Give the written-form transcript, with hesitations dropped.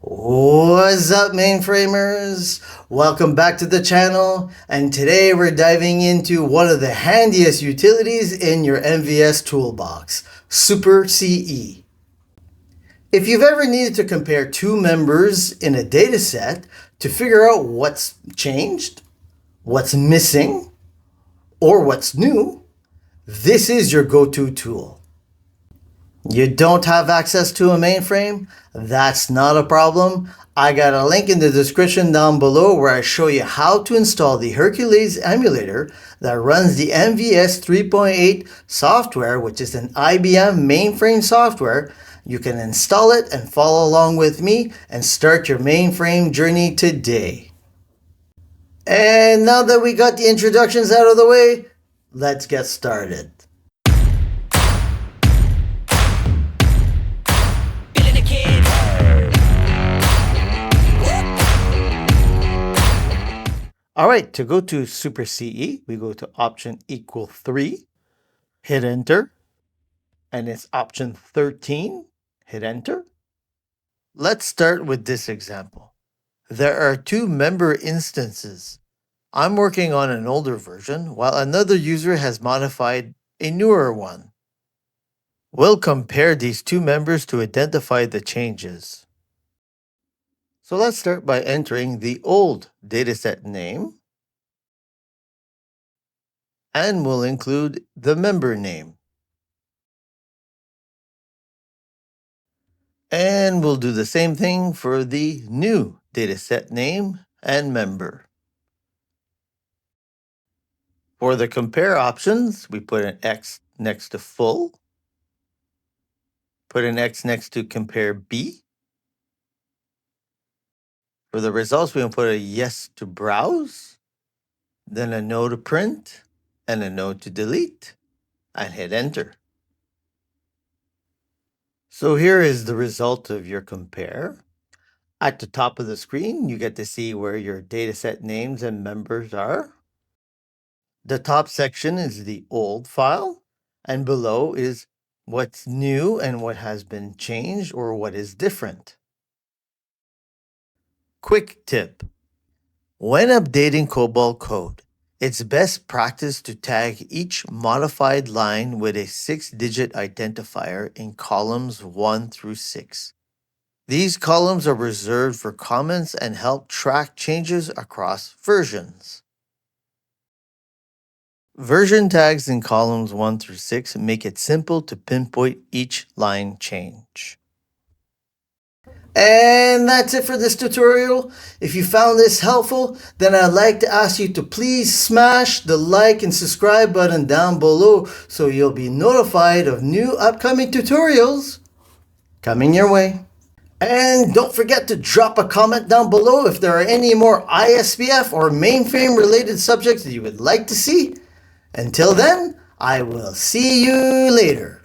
What's up, mainframers? Welcome back to the channel, and today we're diving into one of the handiest utilities in your MVS toolbox, SUPERCE. If you've ever needed to compare two members in a dataset to figure out what's changed, what's missing, or what's new, this is your go-to tool. You don't have access to a mainframe? That's not a problem. I got a link in the description down below where I show you how to install the Hercules emulator that runs the MVS 3.8 software, which is an IBM mainframe software. You can install it and follow along with me and start your mainframe journey today. And now that we got the introductions out of the way, let's get started. All right, to go to SUPERCE, we go to option equal 3, hit enter, and it's option 13, hit enter. Let's start with this example. There are two member instances. I'm working on an older version, while another user has modified a newer one. We'll compare these two members to identify the changes. So let's start by entering the old dataset name, and we'll include the member name. And we'll do the same thing for the new dataset name and member. For the compare options, we put an X next to full, put an X next to compare B. For the results, we will put a yes to browse, then a no to print, and a no to delete, and hit enter. So here is the result of your compare. At the top of the screen, you get to see where your dataset names and members are. The top section is the old file, and below is what's new and what has been changed or what is different. Quick tip. When updating COBOL code, it's best practice to tag each modified line with a 6-digit identifier in columns 1 through 6. These columns are reserved for comments and help track changes across versions. Version tags in columns 1 through 6 make it simple to pinpoint each line change. And that's it for this tutorial. If you found this helpful, then I'd like to ask you to please smash the like and subscribe button down below so you'll be notified of new upcoming tutorials coming your way. And don't forget to drop a comment down below if there are any more ISPF or mainframe related subjects that you would like to see. Until then, I will see you later.